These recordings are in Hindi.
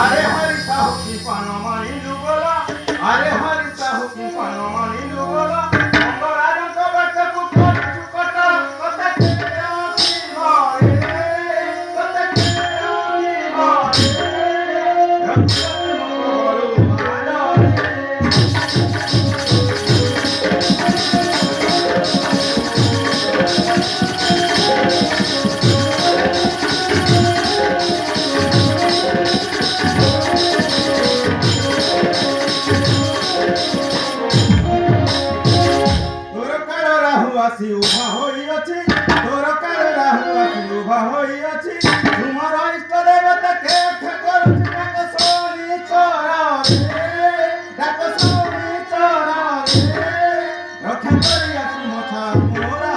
अरे हरि साहू की पानमानी लुगोला अरे हरि साहू की पानमानी लुगोला मंगराजन का बच्चा को छोड़ चुकता कते की मारे कते की मारे आसी उभा होई अछि तोर काल राहु आसी उभा होई अछि तुमर इष्ट देवता के करुछि डाक सोनी चोरा रे डाक सोनी चोरा रे रक्षा करी आसी मथा मोरा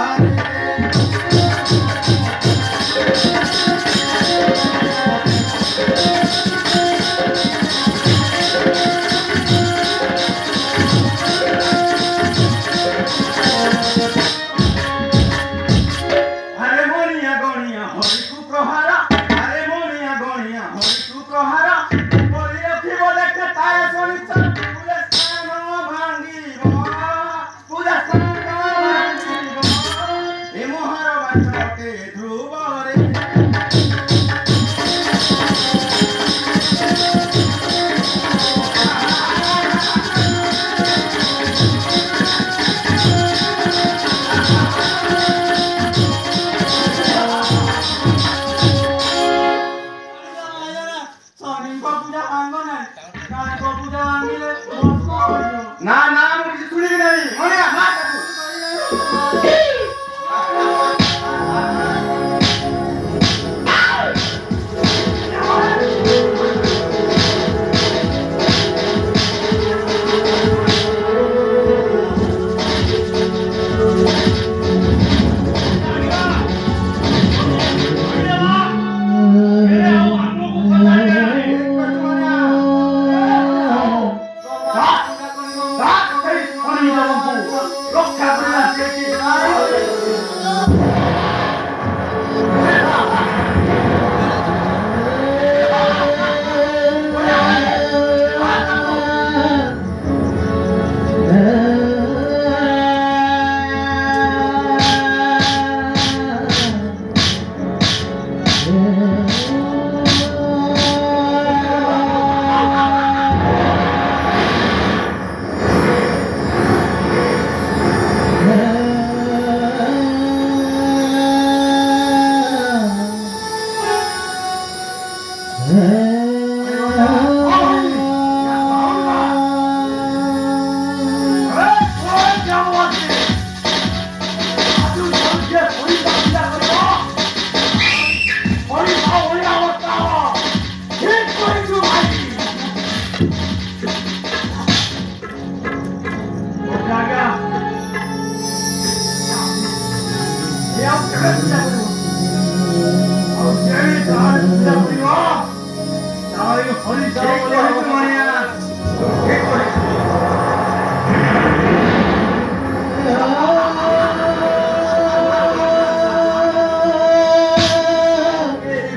ना ना मुझे सुनी भी नहीं मोनिया मार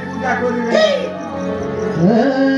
पूजा करिवे